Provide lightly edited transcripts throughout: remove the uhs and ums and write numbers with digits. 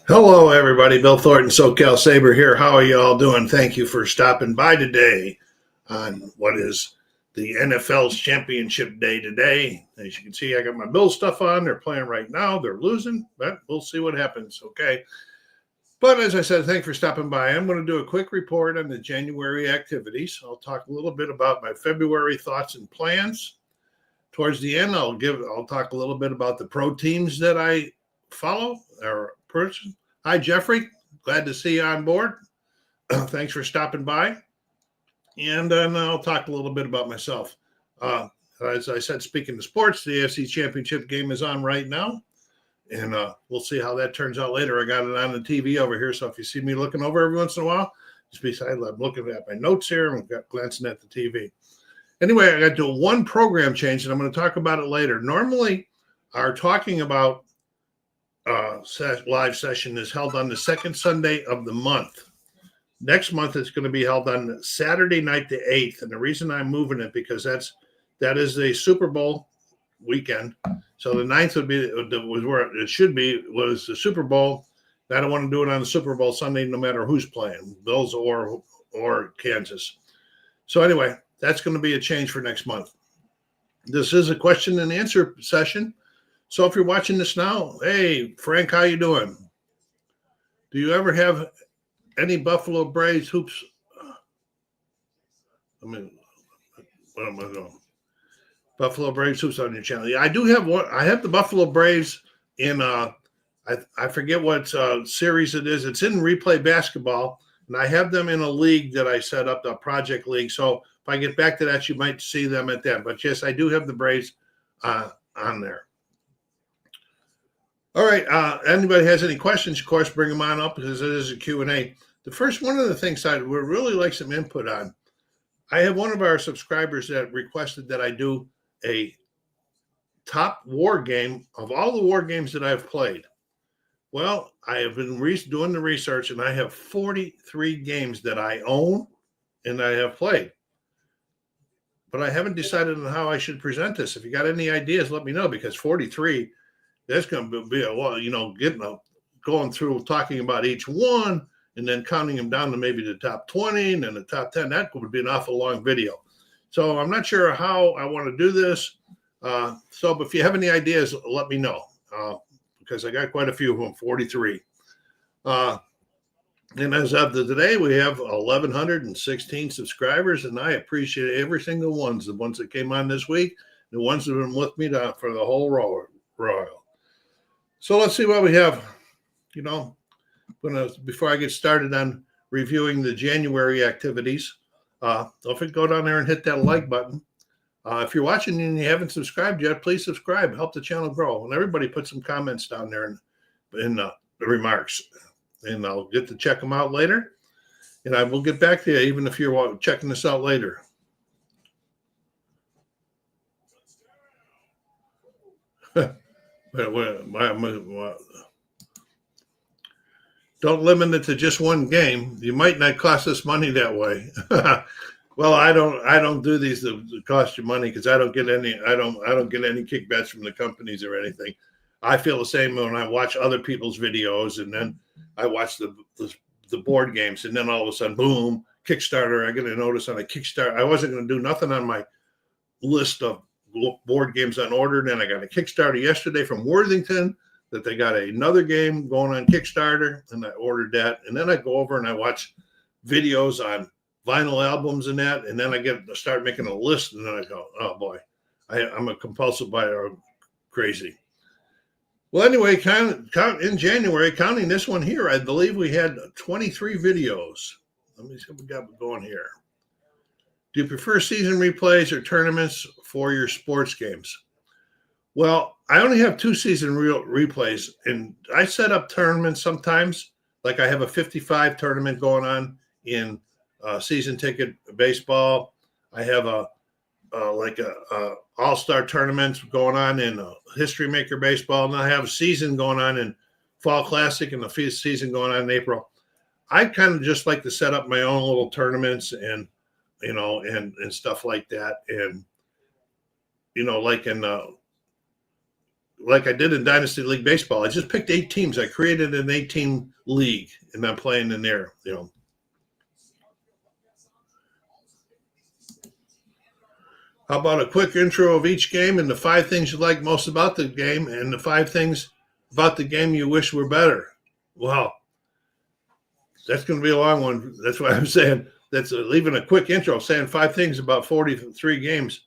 Hello, everybody. Bill Thornton, SoCalSabre here. How are you all doing? Thank you for stopping by today on what is the NFL's championship day today. As you can see, I got my Bills stuff on. They're playing right now. They're losing, but we'll see what happens. Okay. But as I said, thanks for stopping by. I'm going to do a quick report on the January activities. I'll talk a little bit about my February thoughts and plans. Towards the end, I'll talk a little bit about the pro teams that I follow or person. Hi, Jeffrey. Glad to see you on board. Thanks for stopping by. And then I'll talk a little bit about myself. As I said, speaking of sports, the AFC Championship game is on right now. And we'll see how that turns out later. I got it on the TV over here. So if you see me looking over every once in a while, just beside, I'm looking at my notes here and glancing at the TV. Anyway, I got to do one program change, and I'm going to talk about it later. Normally, our talking about live session is held on the second Sunday of the month. Next month, it's going to be held on Saturday night, the 8th. And the reason I'm moving it because that is the Super Bowl weekend. So the 9th was where it should be, was the Super Bowl. I don't want to do it on the Super Bowl Sunday, no matter who's playing, Bills or Kansas. So anyway, that's going to be a change for next month. This is a question and answer session. So if you're watching this now, hey, Frank, how you doing? Do you ever have any Buffalo Braves hoops? What am I doing? Buffalo Braves hoops on your channel. Yeah, I do have one. I have the Buffalo Braves in, I forget what series it is. It's in Replay Basketball, and I have them in a league that I set up, the Project League. So if I get back to that, you might see them at that. But yes, I do have the Braves on there. All right. Anybody has any questions, of course, bring them on up because it is a Q&A. The first one of the things I would really like some input on. I have one of our subscribers that requested that I do a top war game of all the war games that I've played. Well, I have been doing the research, and I have 43 games that I own and I have played. But I haven't decided on how I should present this. If you got any ideas, let me know, because 43, that's going to be a lot, going through talking about each one and then counting them down to maybe the top 20 and then the top 10. That would be an awful long video. So I'm not sure how I want to do this. So if you have any ideas, let me know, because I got quite a few of them, 43. And as of today, we have 1,116 subscribers, and I appreciate every single one, the ones that came on this week, the ones that have been with me for the whole royal. So let's see what we have. Before I get started on reviewing the January activities, don't forget to go down there and hit that like button. If you're watching and you haven't subscribed yet, please subscribe. Help the channel grow. And everybody put some comments down there in the remarks. And I'll get to check them out later. And I will get back to you even if you're checking this out later. Don't limit it to just one game. You might not cost us money that way. Well, I don't do these to cost you money because I don't get any kickbacks from the companies or anything. I feel the same when I watch other people's videos, and then I watch the board games, and then all of a sudden, boom, Kickstarter. I get a notice on a Kickstarter. I wasn't going to do nothing on my list of board games on order. Then I got a Kickstarter yesterday from Worthington that they got another game going on Kickstarter, and I ordered that. And then I go over and I watch videos on vinyl albums and that, and then I start making a list, and then I go, oh boy, I'm a compulsive buyer, crazy. Well, anyway, in January, counting this one here, I believe we had 23 videos. Let me see what we got going here. Do you prefer season replays or tournaments for your sports games? Well, I only have 2 season replays, and I set up tournaments sometimes. Like I have a 55 tournament going on in season ticket baseball. I have a all-star tournaments going on in History Maker baseball, and I have a season going on in Fall Classic and the season going on in April. I kind of just like to set up my own little tournaments and stuff like that. And like in like I did in Dynasty League Baseball. I just picked 8 teams. I created an 8-team league, and I'm playing in there. How about a quick intro of each game and the 5 things you like most about the game and the 5 things about the game you wish were better? Wow, that's going to be a long one. That's why I'm saying that's leaving a quick intro, saying 5 things about 43 games.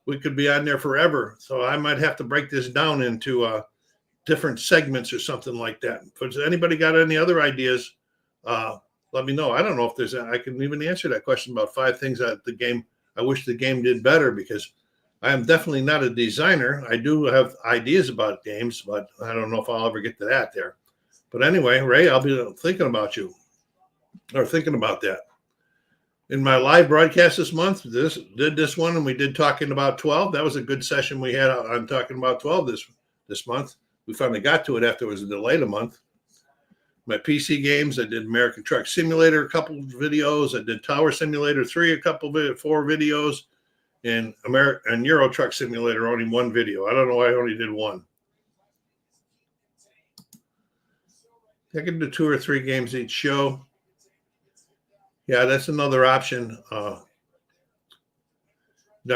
We could be on there forever. So I might have to break this down into different segments or something like that. Has anybody got any other ideas? Let me know. I don't know if I can even answer that question about 5 things that the game I wish the game did better, because I am definitely not a designer. I do have ideas about games, but I don't know if I'll ever get to that there. But anyway, Ray, I'll be thinking about you, or thinking about that. In my live broadcast this month, did this one, and we did talking about 12. That was a good session we had on talking about 12 this month. We finally got to it after it was delayed a month. My PC games, I did American Truck Simulator, a couple of videos. I did Tower Simulator 3, 4 videos, and Euro Truck Simulator, only 1 video. I don't know why I only did 1. I can do 2 or 3 games each show. Yeah, that's another option. I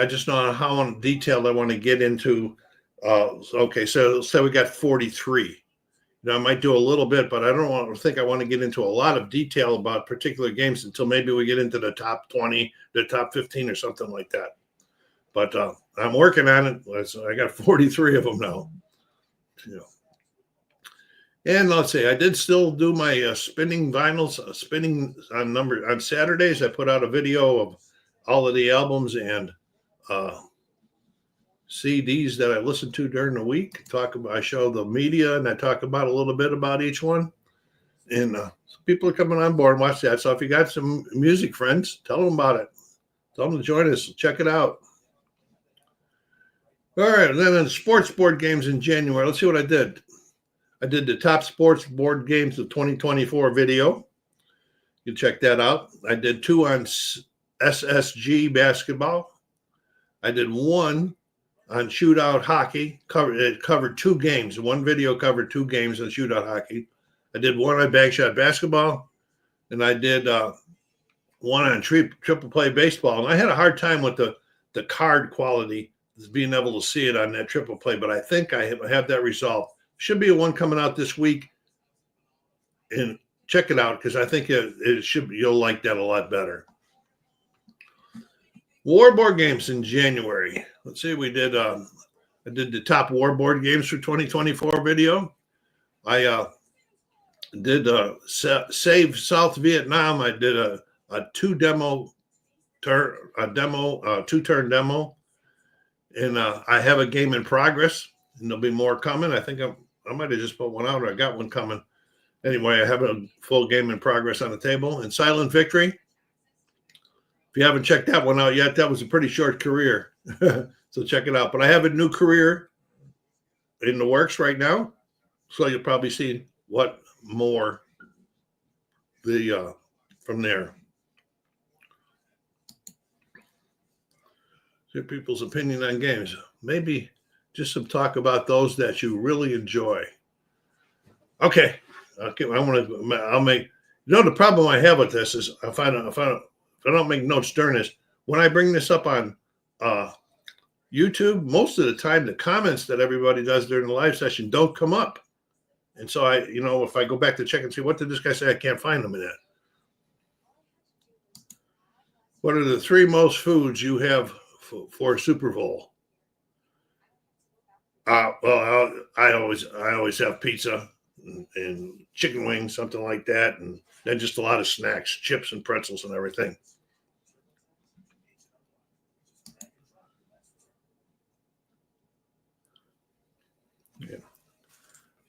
just don't know how detailed I want to get into. Okay, so we got 43. I might do a little bit, but I don't think I want to get into a lot of detail about particular games until maybe we get into the top 20, the top 15 or something like that. But I'm working on it. I got 43 of them now. And let's see, I did still do my spinning vinyls, spinning on Saturdays. I put out a video of all of the albums and CDs that I listened to during the week. I show the media, and I talk about a little bit about each one. And people are coming on board and watch that. So if you got some music friends, tell them about it. Tell them to join us. Check it out. All right, and then in sports board games in January, let's see what I did. I did the top sports board games of 2024 video. You can check that out. I did 2 on SSG basketball. I did 1 on shootout hockey. It covered 2 games. 1 video covered 2 games on shootout hockey. I did 1 on bag shot basketball, and I did 1 on triple play baseball. And I had a hard time with the card quality, being able to see it on that triple play, but I think I have that resolved. Should be a 1 coming out this week, and check it out, because I think it should. You'll like that a lot better. War board games in January. Let's see. We did. I did the top war board games for 2024 video. I did Save South Vietnam. I did a 2-turn demo, and I have a game in progress, and there'll be more coming. I think I might have just put 1 out, or I got 1 coming. Anyway, I have a full game in progress on the table. And Silent Victory, if you haven't checked that one out yet, that was a pretty short career. So check it out. But I have a new career in the works right now, so you'll probably see what more from there. See people's opinion on games. Maybe just some talk about those that you really enjoy. Okay. I'll make. The problem I have with this is if I don't make notes during this, when I bring this up on YouTube, most of the time the comments that everybody does during the live session don't come up, and so if I go back to check and see what did this guy say, I can't find them in that. What are the 3 most foods you have for Super Bowl? Well, I always have pizza and chicken wings, something like that, and then just a lot of snacks, chips and pretzels and everything. Yeah.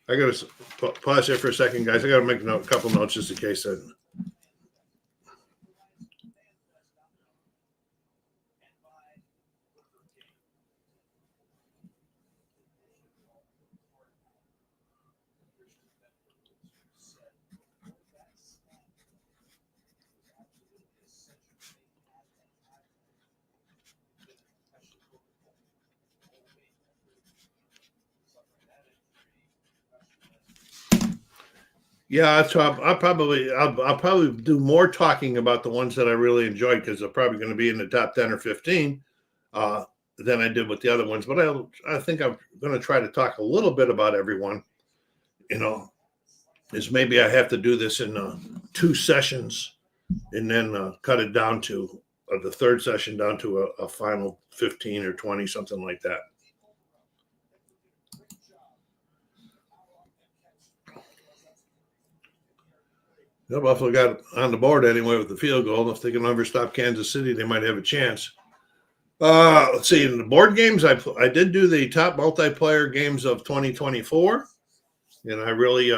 I got to pause here for a second, guys. I got to make a couple notes just in case. Yeah, so I'll probably do more talking about the ones that I really enjoyed because they're probably going to be in the top 10 or 15 uh, than I did with the other ones. But I think I'm going to try to talk a little bit about everyone. You know, is maybe I have to do this in 2 sessions and then cut it down to the third session down to a final 15 or 20, something like that. The Buffalo got on the board anyway with the field goal. If they can ever stop Kansas City, they might have a chance. Let's see. In the board games, I did do the top multiplayer games of 2024, and I really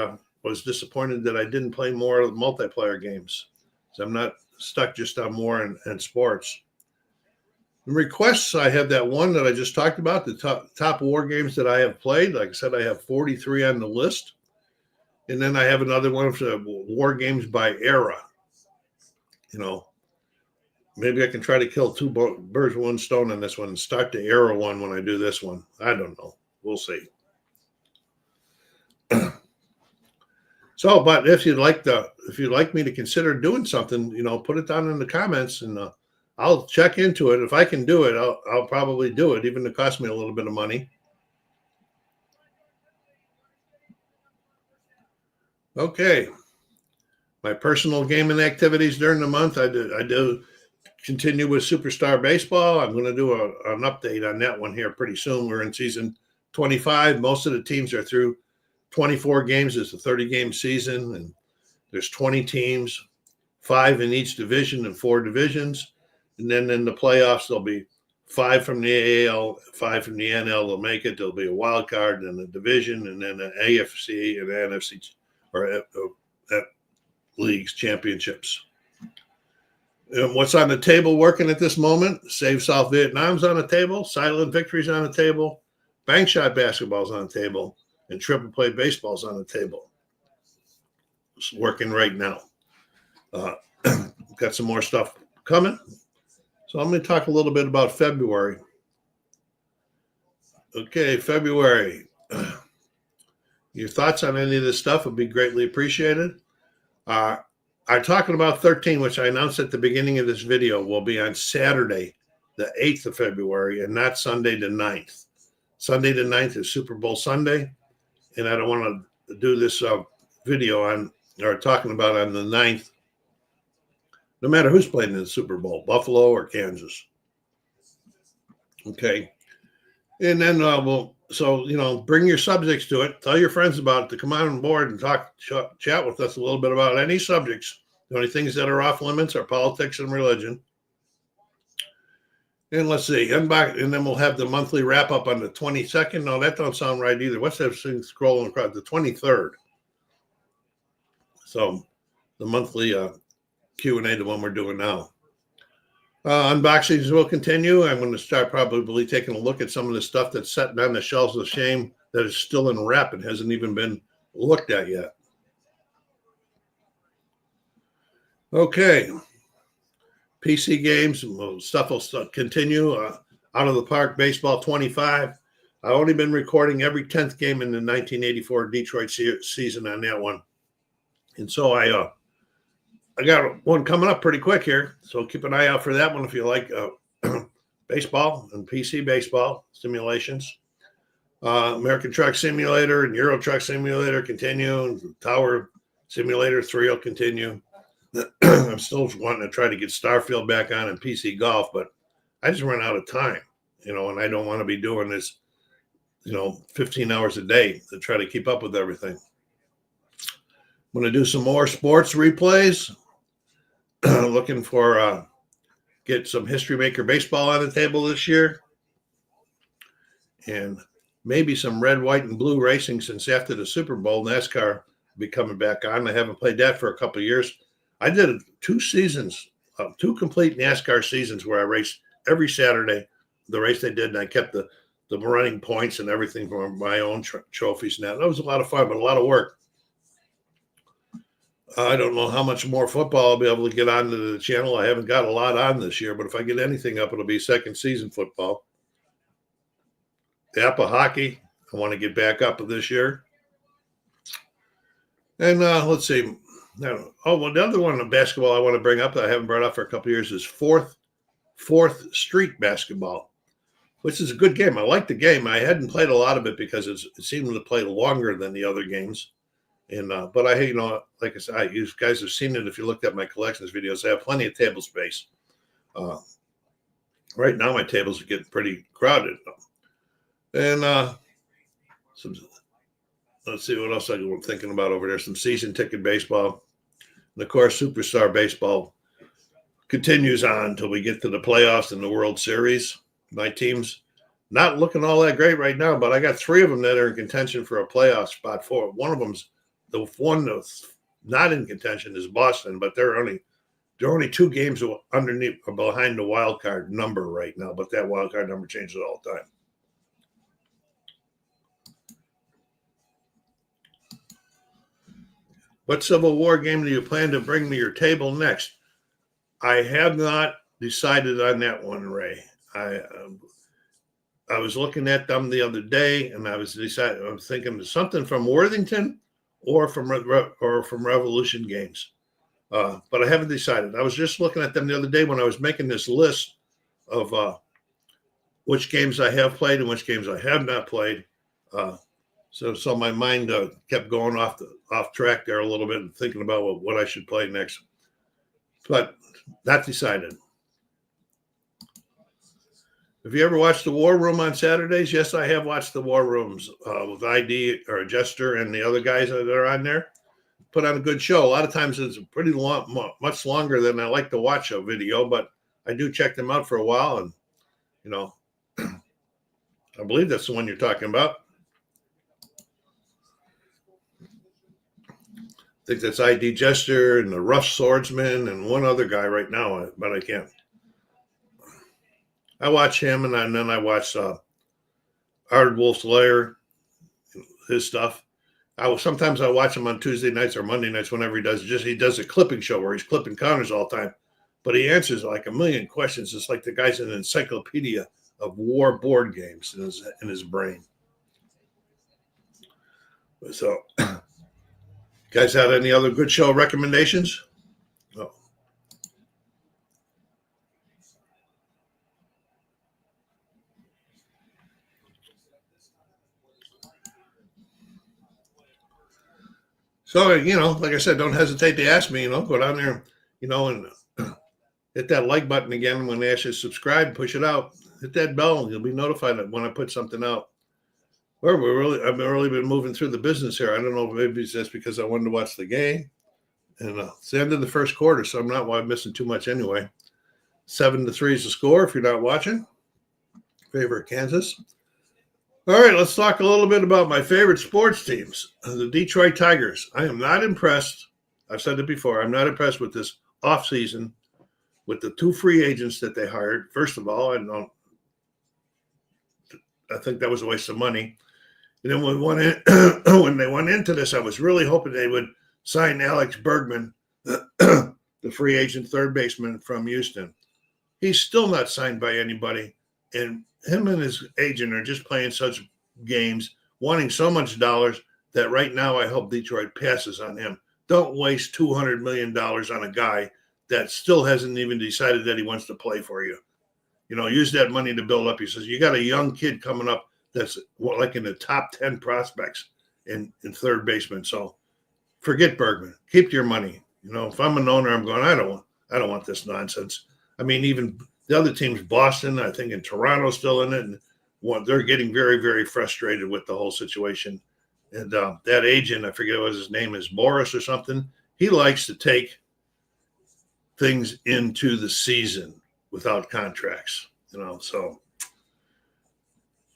was disappointed that I didn't play more of the multiplayer games. So I'm not stuck just on war and sports. In requests, I have that one that I just talked about, the top war games that I have played. Like I said, I have 43 on the list. And then I have another one for war games by era. You know, maybe I can try to kill two birds with one stone on this one and start the era one when I do this one. I don't know. We'll see. So, but if you'd like me to consider doing something, put it down in the comments and I'll check into it. If I can do it, I'll probably do it, even if it costs me a little bit of money. Okay. My personal gaming activities during the month, I do continue with Superstar Baseball. I'm going to do an update on that one here pretty soon. We're in season 25. Most of the teams are through 24 games. It's a 30-game season, and there's 20 teams, 5 in each division and 4 divisions. And then in the playoffs, there'll be 5 from the AAL, 5 from the NL. They'll make it. There'll be a wild card in the division, and then an AFC and NFC or leagues championships. And what's on the table working at this moment? Save South Vietnam's on the table. Silent Victory's on the table. Bank Shot Basketball's on the table. And Triple Play Baseball's on the table. It's working right now. Got some more stuff coming. So I'm going to talk a little bit about February. Okay, February. Your thoughts on any of this stuff would be greatly appreciated. I'm talking about 13, which I announced at the beginning of this video, will be on Saturday, the 8th of February, and not Sunday the 9th. Sunday the 9th is Super Bowl Sunday, and I don't want to do this video on or talking about on the 9th, no matter who's playing in the Super Bowl, Buffalo or Kansas. Okay. And then bring your subjects to it. Tell your friends about it to come on board and chat with us a little bit about any subjects. The only things that are off limits are politics and religion. And let's see, and then we'll have the monthly wrap up on the 22nd. No, that don't sound right either. What's that thing scrolling across? The 23rd. So the monthly Q&A, the one we're doing now. Unboxings will continue. I'm going to start probably taking a look at some of the stuff that's sitting on the shelves of shame that is still in wrap and hasn't even been looked at yet. Okay. PC games, stuff will continue. Out of the Park Baseball 25. I've only been recording every 10th game in the 1984 Detroit season on that one. And so I got one coming up pretty quick here, so keep an eye out for that one if you like baseball and PC baseball simulations. American Truck Simulator and Euro Truck Simulator continue. And Tower Simulator 3 will continue. I'm still wanting to try to get Starfield back on and PC Golf, but I just run out of time, and I don't want to be doing this, 15 hours a day to try to keep up with everything. I'm going to do some more sports replays. Looking for get some History Maker baseball on the table this year, and maybe some red, white, and blue racing since after the Super Bowl, NASCAR will be coming back on. I haven't played that for a couple of years. I did 2 seasons, 2 complete NASCAR seasons where I raced every Saturday, the race they did, and I kept the running points and everything for my own trophies. Now that was a lot of fun, but a lot of work. I don't know how much more football I'll be able to get onto the channel. I haven't got a lot on this year, but if I get anything up, it'll be second season football. The APA hockey, I want to get back up this year. And let's see. Now, well, the other one of basketball I want to bring up that I haven't brought up for a couple of years is Fourth Street basketball, which is a good game. I like the game. I hadn't played a lot of it because it seemed to play longer than the other games. And but I, like I said, you guys have seen it if you looked at my collections videos. I have plenty of table space. Right now, my tables are getting pretty crowded. And let's see what else I'm thinking about over there. Some season ticket baseball. And of course, Superstar Baseball continues on until we get to the playoffs and the World Series. My team's not looking all that great right now, but I got 3 of them that are in contention for a playoff spot. One of them's the one that's not in contention is Boston, but they're only 2 games underneath or behind the wild card number right now. But that wild card number changes all the time. What Civil War game do you plan to bring to your table next? I have not decided on that one, Ray. I was looking at them the other day, and I was thinking something from Worthington or from Revolution Games, but I haven't decided. I was just looking at them the other day when I was making this list of which games I have played and which games I have not played. So my mind kept going off track there a little bit and thinking about what I should play next, but not decided. Have you ever watched the War Room on Saturdays? Yes, I have watched the War Rooms with ID or Jester and the other guys that are on there. Put on a good show. A lot of times it's pretty long, much longer than I like to watch a video, but I do check them out for a while. And, I believe that's the one you're talking about. I think that's ID Jester and the Rough Swordsman and one other guy right now, but I can't. I watch him, and then I watch Ard Wolf's Lair, his stuff. Sometimes I watch him on Tuesday nights or Monday nights whenever he does a clipping show where he's clipping counters all the time, but he answers like a million questions. It's like the guy's an encyclopedia of war board games in his brain. So, guys, have any other good show recommendations? Oh. So, like I said, don't hesitate to ask me, go down there, and hit that like button again when they ask you to subscribe, push it out, hit that bell, and you'll be notified when I put something out. Well, I've really been moving through the business here. I don't know, maybe it's just because I wanted to watch the game. And it's the end of the first quarter, so I'm not missing too much anyway. 7-3 is the score if you're not watching. Favorite Kansas. All right, let's talk a little bit about my favorite sports teams, the Detroit Tigers. I am not impressed. I've said it before. I'm not impressed with this offseason with the 2 free agents that they hired. First of all, I think that was a waste of money. And then when they went into this, I was really hoping they would sign Alex Bergman, the free agent third baseman from Houston. He's still not signed by anybody. And him and his agent are just playing such games, wanting so much dollars that right now I hope Detroit passes on him. Don't waste $200 million on a guy that still hasn't even decided that he wants to play for you. Use that money to build up. He says, you got a young kid coming up that's like in the top 10 prospects in third baseman. So forget Bergman. Keep your money. If I'm an owner, I'm going, I don't want this nonsense. I mean, even the other teams, Boston, I think, and Toronto still in it. And they're getting very, very frustrated with the whole situation. And that agent, I forget what his name is, Boris or something, he likes to take things into the season without contracts, so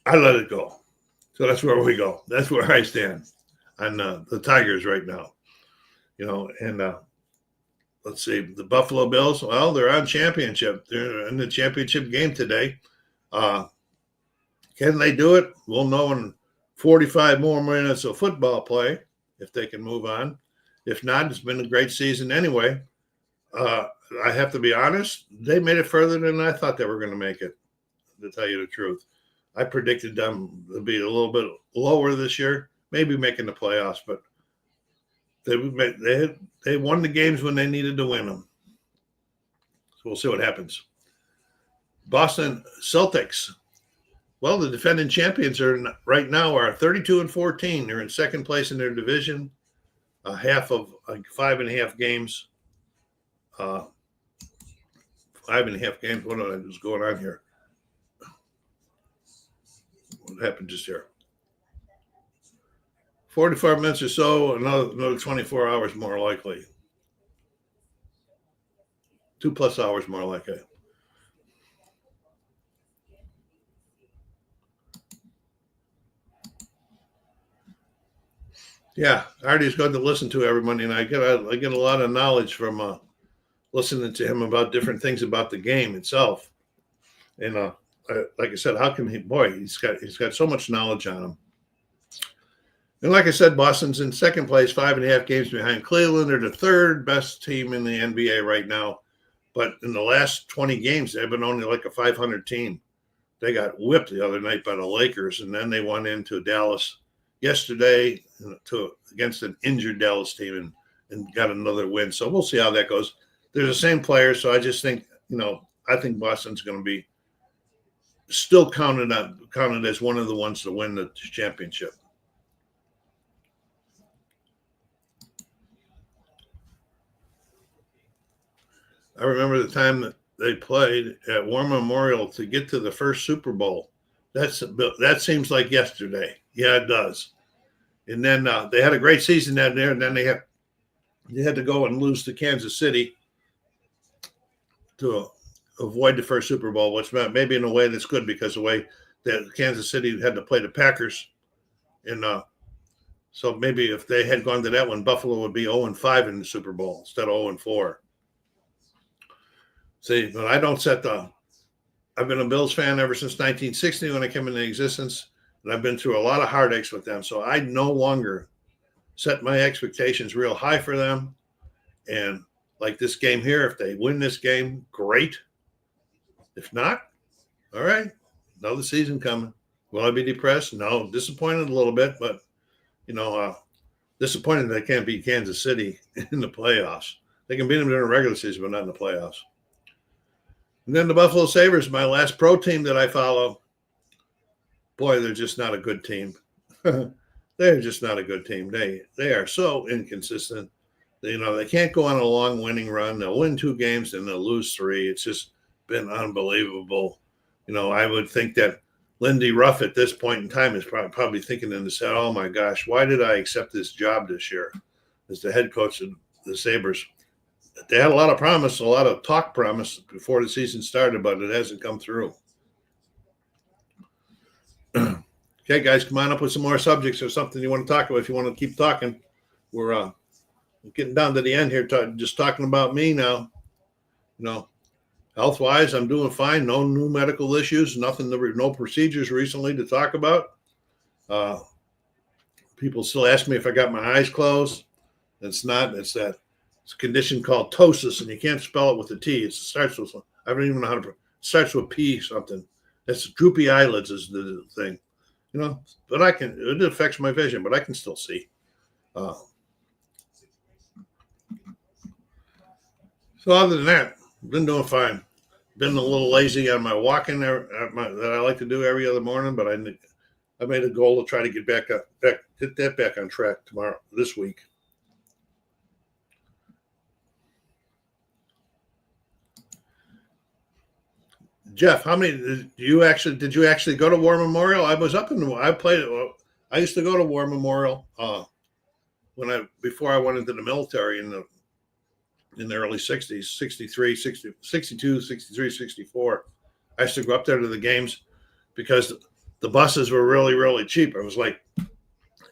I let it go. So that's where we go. That's where I stand on the Tigers right now, and let's see, the Buffalo Bills, well, they're on championship. They're in the championship game today. Can they do it? We'll know in 45 more minutes of football play if they can move on. If not, it's been a great season anyway. I have to be honest, they made it further than I thought they were going to make it, to tell you the truth. I predicted them to be a little bit lower this year, maybe making the playoffs, but They won the games when they needed to win them. So we'll see what happens. Boston Celtics. Well, the defending champions right now are 32-14. They're in second place in their division. A half of 5.5 games. 5.5 games. What is going on here? What happened just here? 45 minutes or so, another 24 hours more likely. 2+ hours more likely. Yeah, Artie's good to listen to every Monday, and I get a lot of knowledge from listening to him about different things about the game itself. And like I said, how can he? Boy, he's got so much knowledge on him. And like I said, Boston's in second place, 5.5 games behind Cleveland. They're the third best team in the NBA right now. But in the last 20 games, they've been only like a 500 team. They got whipped the other night by the Lakers, and then they went into Dallas yesterday against an injured Dallas team and got another win. So we'll see how that goes. They're the same players, so I just think, I think Boston's going to be still counted as one of the ones to win the championship. I remember the time that they played at War Memorial to get to the first Super Bowl. That seems like yesterday. Yeah, it does. And then they had a great season down there, and then they had to go and lose to Kansas City to avoid the first Super Bowl, which maybe in a way that's good because the way that Kansas City had to play the Packers. And so maybe if they had gone to that one, Buffalo would be 0-5 in the Super Bowl instead of 0-4. See, but I don't I've been a Bills fan ever since 1960 when I came into existence, and I've been through a lot of heartaches with them. So I no longer set my expectations real high for them. And like this game here, if they win this game, great. If not, all right, another season coming. Will I be depressed? No, disappointed a little bit, but, disappointed they can't beat Kansas City in the playoffs. They can beat them during the regular season, but not in the playoffs. And then the Buffalo Sabres, my last pro team that I follow. Boy, they're just not a good team. They're just not a good team. They are so inconsistent. They can't go on a long winning run. They'll win 2 games and they'll lose 3. It's just been unbelievable. I would think that Lindy Ruff at this point in time is probably thinking in his head, oh my gosh, why did I accept this job this year as the head coach of the Sabres? They had a lot of promise, a lot of talk promise before the season started, but it hasn't come through. Okay, guys, come on up with some more subjects or something you want to talk about. If you want to keep talking, we're getting down to the end here, just talking about me now. Health-wise, I'm doing fine. No new medical issues, no procedures recently to talk about. People still ask me if I got my eyes closed. It's not. It's a condition called ptosis, and you can't spell it with a T. It starts with, I don't even know how to, it starts with P something. It's droopy eyelids is the thing, but it affects my vision, but I can still see. So other than that, I've been doing fine. Been a little lazy on my walking that I like to do every other morning, but I made a goal to try to get get that back on track this week. Jeff, how many did you actually go to War Memorial? I was I used to go to War Memorial before I went into the military in the early 60s, 63, 60, 62, 63, 64. I used to go up there to the games because the buses were really, really cheap. It was like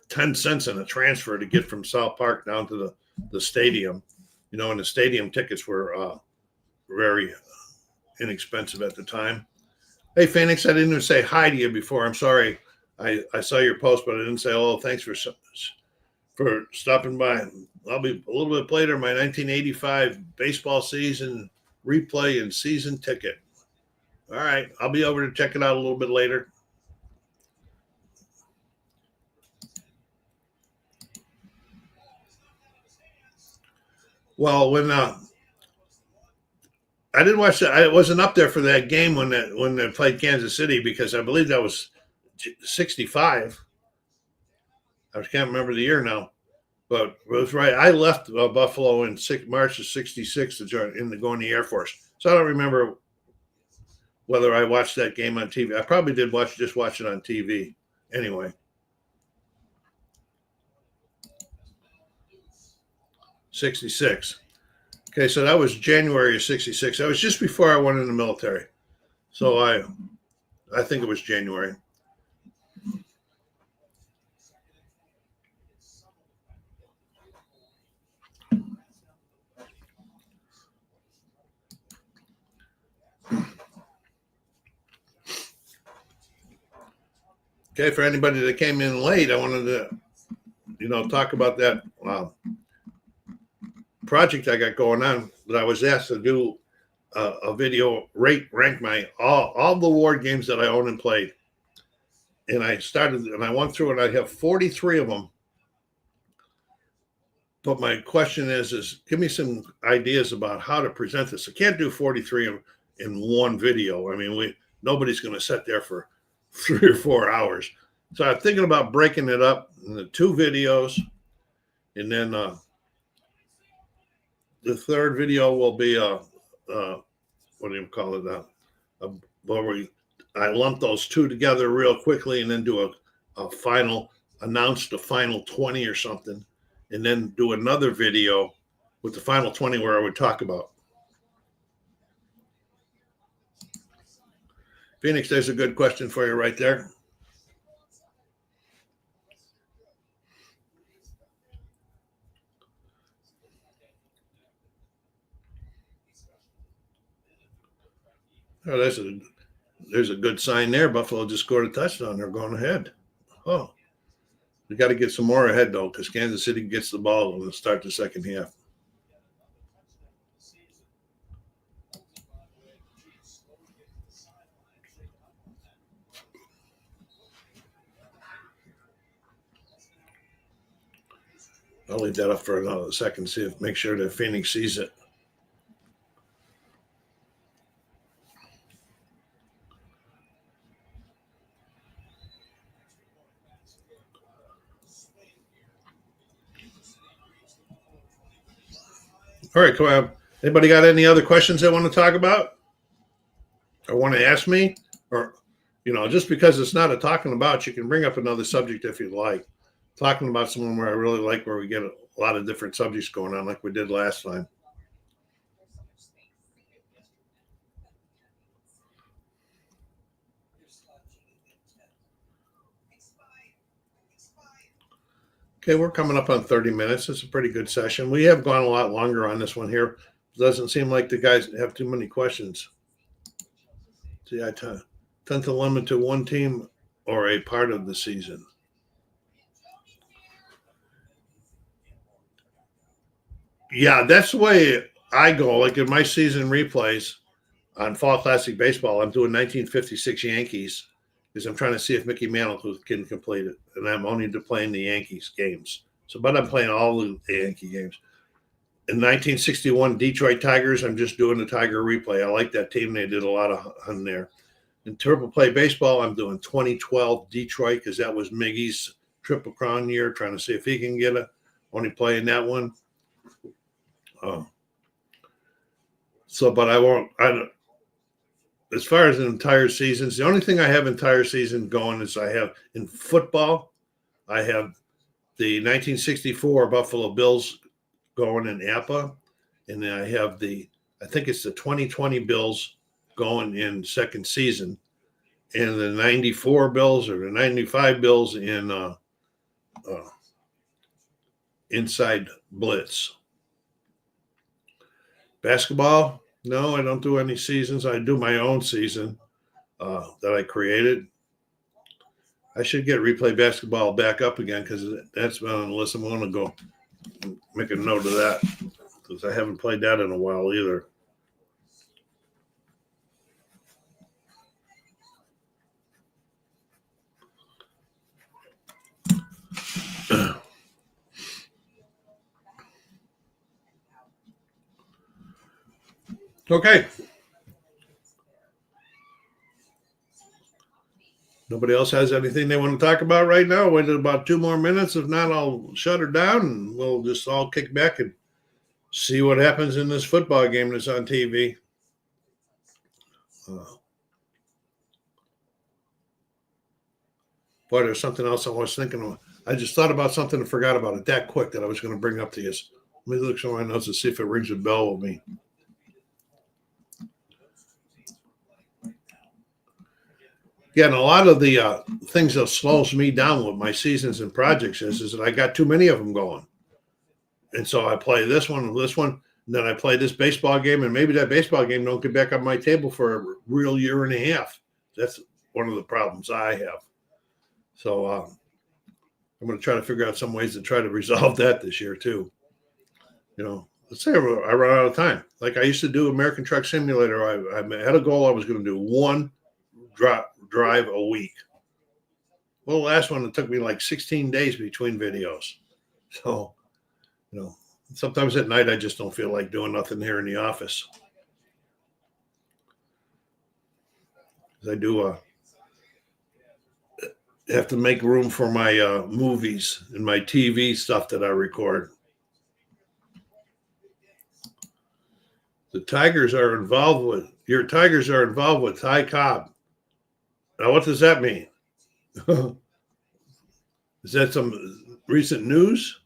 10 cents in a transfer to get from South Park down to the stadium, and the stadium tickets were very inexpensive at the time. Hey, Phoenix, I didn't even say hi to you before. I'm sorry. I saw your post, but I didn't say hello. Thanks for stopping by. I'll be a little bit later. My 1985 baseball season replay and season ticket. All right. I'll be over to check it out a little bit later. Well, when I didn't watch that, I wasn't up there for that game when they played Kansas City because I believe that was 65. I can't remember the year now, but it was right. I left Buffalo in March of '66 to go in the Air Force, so I don't remember whether I watched that game on TV. I probably did watch it on TV. Anyway, 66. Okay, so that was January of '66. That was just before I went in the military. So I think it was January. Okay, for anybody that came in late, I wanted to, talk about that project I got going on that I was asked to do a video rank all the war games that I own and played. And I went through and I have 43 of them. But my question is give me some ideas about how to present this. I can't do 43 in one video. I mean, nobody's going to sit there for 3 or 4 hours. So I'm thinking about breaking it up into 2 videos, and then the third video will be what do you call it? Where I lump those 2 together real quickly, and then do announce the final 20 or something, and then do another video with the final 20 where I would talk about. Phoenix, there's a good question for you right there. Oh, there's a good sign there. Buffalo just scored a touchdown. They're going ahead. Oh, we got to get some more ahead, though, because Kansas City gets the ball and start the second half. I'll leave that up for another second, make sure that Phoenix sees it. All right, come on. Anybody got any other questions they want to talk about or want to ask me? Or, just because it's not a talking about, you can bring up another subject if you'd like. Talking about someone where I really like, where we get a lot of different subjects going on like we did last time. Okay, we're coming up on 30 minutes. It's a pretty good session. We have gone a lot longer on this one here. It doesn't seem like the guys have too many questions. See, I tend to limit to one team or a part of the season. Yeah, that's the way I go. Like in my season replays on Fall Classic Baseball, I'm doing 1956 Yankees because I'm trying to see if Mickey Mantle can complete it. And I'm only playing the Yankees games. But I'm playing all the Yankee games. In 1961 Detroit Tigers, I'm just doing the Tiger replay. I like that team. They did a lot of hunting there. In Triple Play Baseball, I'm doing 2012 Detroit because that was Miggy's Triple Crown year, trying to see if he can get it. Only playing that one. But I won't. As far as entire seasons, the only thing I have entire season going is I have in football, I have the 1964 Buffalo Bills going in APA, and then I have I think it's the 2020 Bills going in second season, and the 94 Bills or the 95 Bills in Inside Blitz. Basketball, no, I don't do any seasons. I do my own season that I created. I should get Replay Basketball back up again because that's been on the list. I'm going to go make a note of that because I haven't played that in a while either. Okay. Nobody else has anything they want to talk about right now? Wait about 2 more minutes. If not, I'll shut her down and we'll just all kick back and see what happens in this football game that's on TV. Boy, there's something else I was thinking of. I just thought about something and forgot about it that quick that I was going to bring up to you. Let me look through my notes and see if it rings a bell with me. Yeah, and a lot of the things that slows me down with my seasons and projects is that I got too many of them going. And so I play this one, and then I play this baseball game, and maybe that baseball game don't get back on my table for a real year and a half. That's one of the problems I have. So I'm going to try to figure out some ways to try to resolve that this year too. Let's say I run out of time. Like I used to do American Truck Simulator. I had a goal I was going to do one drive a week. Well, the last one, it took me like 16 days between videos. So, sometimes at night I just don't feel like doing nothing here in the office. I do have to make room for my movies and my TV stuff that I record. The Tigers are involved with Ty Cobb. Now, what does that mean? Is that some recent news?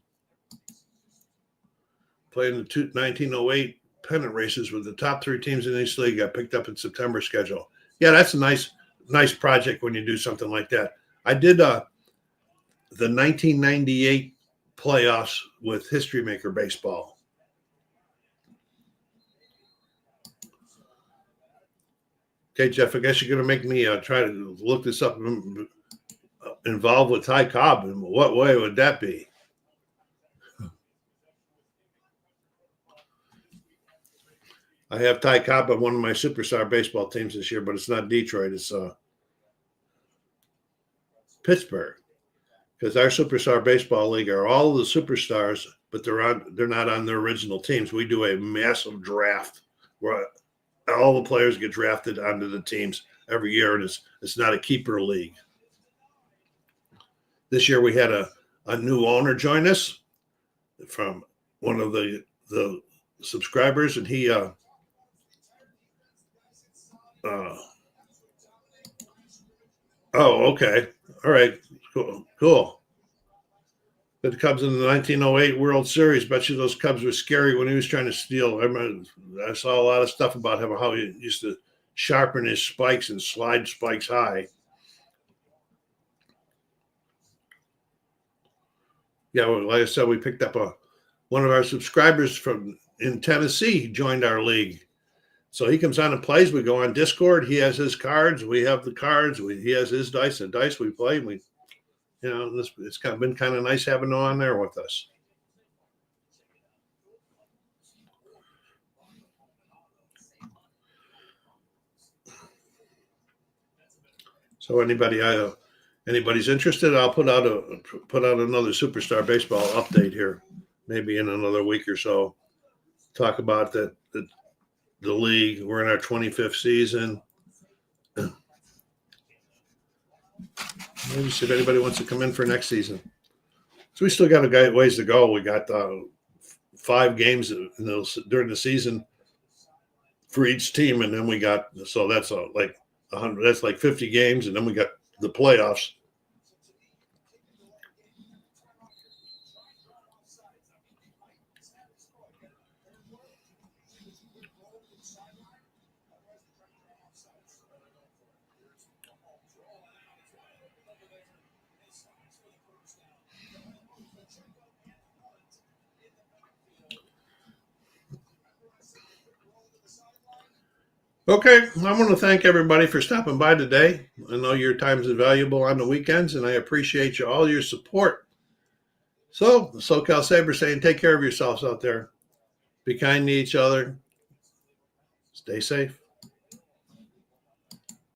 Playing the 1908 pennant races with the top 3 teams in each league got picked up in September schedule. Yeah, that's a nice project when you do something like that. I did the 1998 playoffs with History Maker Baseball. Okay, Jeff, I guess you're going to make me try to look this up. Involved with Ty Cobb. In what way would that be? I have Ty Cobb on one of my superstar baseball teams this year, but it's not Detroit. It's Pittsburgh. Because our superstar baseball league are all the superstars, but they're not on their original teams. We do a massive draft where all the players get drafted onto the teams every year, and it's not a keeper league. This year we had a new owner join us from one of the subscribers, and he okay. All right. Cool. The Cubs in the 1908 World Series. Bet you those Cubs were scary when he was trying to steal. I saw a lot of stuff about him, how he used to sharpen his spikes and slide spikes high. Yeah, well, like I said, we picked up one of our subscribers in Tennessee. He joined our league. So he comes on and plays. We go on Discord. He has his cards. We have the cards. He has his dice. The dice we play. It's been kind of nice having him on there with us. So anybody's interested, I'll put out another Superstar Baseball update here, maybe in another week or so. Talk about the league. We're in our 25th season. Maybe see if anybody wants to come in for next season. So we still got a ways to go. We got 5 games during the season for each team, and then we got that's like 100. That's like 50 games, and then we got the playoffs. Okay, I want to thank everybody for stopping by today. I know your time is valuable on the weekends, and I appreciate all your support. So, the SoCalSabre saying, take care of yourselves out there. Be kind to each other. Stay safe.